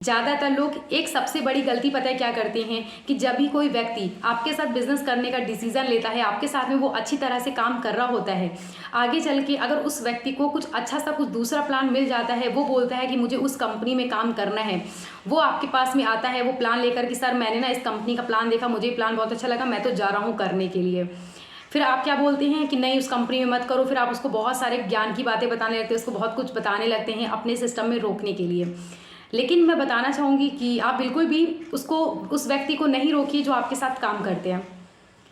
ज़्यादातर लोग एक सबसे बड़ी गलती पता है क्या करते हैं कि जब भी कोई व्यक्ति आपके साथ बिजनेस करने का डिसीजन लेता है, आपके साथ में वो अच्छी तरह से काम कर रहा होता है, आगे चल के अगर उस व्यक्ति को कुछ अच्छा सा कुछ दूसरा प्लान मिल जाता है, वो बोलता है कि मुझे उस कंपनी में काम करना है, वो आपके पास में आता है वो प्लान लेकर कि सर मैंने ना इस कंपनी का प्लान देखा, मुझे प्लान बहुत अच्छा लगा, मैं तो जा रहा हूँ करने के लिए। फिर आप क्या बोलते हैं कि नहीं उस कंपनी में मत करो, फिर आप उसको बहुत सारे ज्ञान की बातें बताने लगते हैं, उसको बहुत कुछ बताने लगते हैं अपने सिस्टम में रोकने के लिए। लेकिन मैं बताना चाहूँगी कि आप बिल्कुल भी उस व्यक्ति को नहीं रोकिए जो आपके साथ काम करते हैं।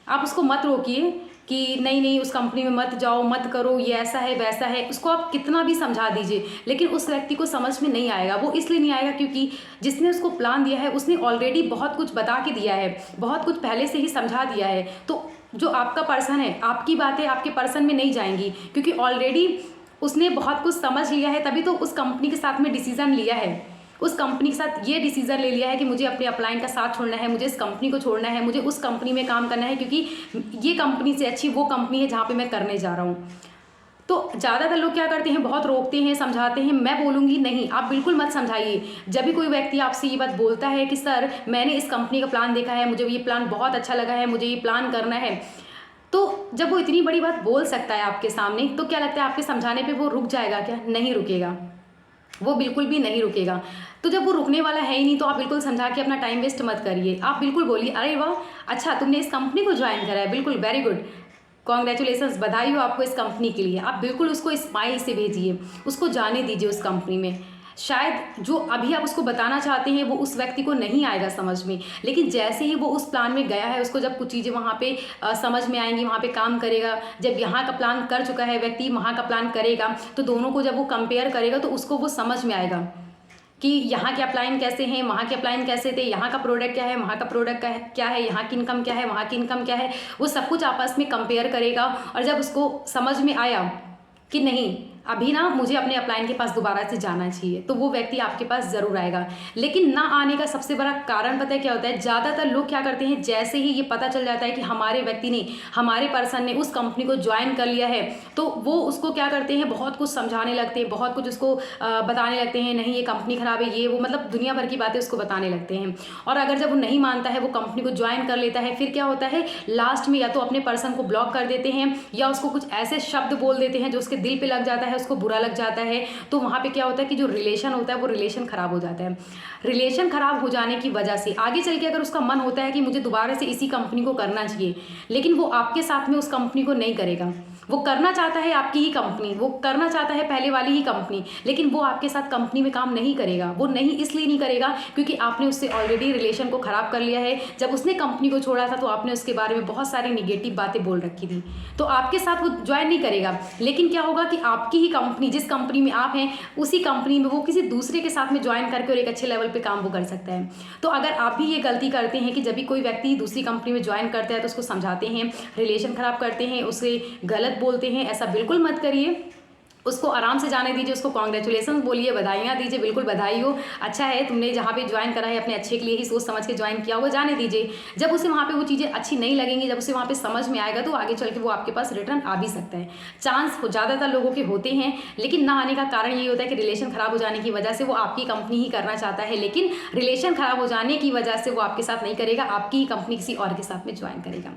आप उसको मत रोकिए कि नहीं नहीं उस कंपनी में मत जाओ, मत करो, ये ऐसा है वैसा है। उसको आप कितना भी समझा दीजिए लेकिन उस व्यक्ति को समझ में नहीं आएगा। वो इसलिए नहीं आएगा क्योंकि जिसने उसको प्लान दिया है उसने ऑलरेडी बहुत कुछ बता के दिया है, बहुत कुछ पहले से ही समझा दिया है। तो जो आपका पर्सन है, आपकी बातें आपके पर्सन में नहीं जाएंगी क्योंकि ऑलरेडी उसने बहुत कुछ समझ लिया है, तभी तो उस कंपनी के साथ में डिसीजन लिया है। उस कंपनी के साथ ये डिसीजन ले लिया है कि मुझे अपने अपलाइन का साथ छोड़ना है, मुझे इस कंपनी को छोड़ना है, मुझे उस कंपनी में काम करना है क्योंकि ये कंपनी से अच्छी वो कंपनी है जहाँ पे मैं करने जा रहा हूँ। तो ज़्यादातर लोग क्या करते हैं, बहुत रोकते हैं, समझाते हैं। मैं बोलूँगी नहीं, आप बिल्कुल मत समझाइए। जब भी कोई व्यक्ति आपसे ये बात बोलता है कि सर मैंने इस कंपनी का प्लान देखा है, मुझे ये प्लान बहुत अच्छा लगा है, मुझे ये प्लान करना है, तो जब वो इतनी बड़ी बात बोल सकता है आपके सामने, तो क्या लगता है आपके समझाने पर वो रुक जाएगा क्या? नहीं रुकेगा, वो बिल्कुल भी नहीं रुकेगा। तो जब वो रुकने वाला है ही नहीं तो आप बिल्कुल समझा के अपना टाइम वेस्ट मत करिए। आप बिल्कुल बोलिए अरे वाह, अच्छा तुमने इस कंपनी को ज्वाइन करा है, बिल्कुल वेरी गुड, कॉन्ग्रेचुलेसन्स, बधाई हो आपको इस कंपनी के लिए। आप बिल्कुल उसको स्माइल से भेजिए, उसको जाने दीजिए उस कंपनी में। शायद जो अभी आप उसको बताना चाहते हैं वो उस व्यक्ति को नहीं आएगा समझ में, लेकिन जैसे ही वो उस प्लान में गया है, उसको जब कुछ चीज़ें वहाँ पे समझ में आएंगी, वहाँ पे काम करेगा, जब यहाँ का प्लान कर चुका है व्यक्ति वहाँ का प्लान करेगा, तो दोनों को जब वो कंपेयर करेगा तो उसको वो समझ में आएगा कि यहाँ के अपलाइन कैसे हैं, वहाँ के अपलाइन कैसे थे, यहाँ का प्रोडक्ट क्या है, वहाँ का प्रोडक्ट क्या है, यहाँ की इनकम क्या है, वहाँ की इनकम क्या है। वो सब कुछ आपस में कंपेयर करेगा और जब उसको समझ में आया कि नहीं अभी ना मुझे अपने अपलाइन के पास दोबारा से जाना चाहिए, तो वो व्यक्ति आपके पास ज़रूर आएगा। लेकिन ना आने का सबसे बड़ा कारण पता है क्या होता है? ज़्यादातर लोग क्या करते हैं, जैसे ही ये पता चल जाता है कि हमारे व्यक्ति ने, हमारे पर्सन ने उस कंपनी को ज्वाइन कर लिया है, तो वो उसको क्या करते हैं, बहुत कुछ समझाने लगते हैं, बहुत कुछ उसको बताने लगते हैं, नहीं ये कंपनी ख़राब है, ये वो, मतलब दुनिया भर की बातें उसको बताने लगते हैं। और अगर जब वो नहीं मानता है, वो कंपनी को ज्वाइन कर लेता है, फिर क्या होता है लास्ट में या तो अपने पर्सन को ब्लॉक कर देते हैं या उसको कुछ ऐसे शब्द बोल देते हैं जो उसके दिल पे लग जाता है, उसको बुरा लग जाता है। तो वहाँ पे क्या होता है कि जो रिलेशन होता है वो रिलेशन खराब हो जाता है। रिलेशन खराब हो जाने की वजह से आगे चल के अगर उसका मन होता है कि मुझे दोबारा से इसी कंपनी को करना चाहिए, लेकिन वो आपके साथ में उस कंपनी को नहीं करेगा। वो करना चाहता है आपकी ही कंपनी, वो करना चाहता है पहले वाली ही कंपनी, लेकिन वो आपके साथ कंपनी में काम नहीं करेगा। वो नहीं इसलिए नहीं करेगा क्योंकि आपने उससे ऑलरेडी रिलेशन को ख़राब कर लिया है। जब उसने कंपनी को छोड़ा था तो आपने उसके बारे में बहुत सारी निगेटिव बातें बोल रखी थी, तो आपके साथ वो ज्वाइन नहीं करेगा। लेकिन क्या होगा कि आपकी ही कंपनी, जिस कंपनी में आप हैं उसी कंपनी में वो किसी दूसरे के साथ में ज्वाइन करके और एक अच्छे लेवल पे काम वो कर सकता है। तो अगर आप भी ये गलती करते हैं कि जब भी कोई व्यक्ति दूसरी कंपनी में ज्वाइन करता है तो उसको समझाते हैं, रिलेशन ख़राब करते हैं, उसे गलत बोलते हैं, ऐसा बिल्कुल मत करिए। उसको आराम से जाने दीजिए, उसको कॉन्ग्रेचुलेसन बोलिए, बधाइयाँ दीजिए, बिल्कुल बधाई हो, अच्छा है तुमने जहाँ पे ज्वाइन करा है अपने अच्छे के लिए ही सोच समझ के ज्वाइन किया होगा, जाने दीजिए। जब उसे वहाँ पे वो चीज़ें अच्छी नहीं लगेंगी, जब उसे वहाँ पे समझ में आएगा तो आगे चल के वो आपके पास रिटर्न आ भी सकता है। चांस ज़्यादातर लोगों के होते हैं, लेकिन ना आने का कारण ये होता है कि रिलेशन ख़राब हो जाने की वजह से वो आपकी कंपनी ही करना चाहता है, लेकिन रिलेशन ख़राब हो जाने की वजह से वो आपके साथ नहीं करेगा, आपकी ही कंपनी किसी और के साथ में ज्वाइन करेगा।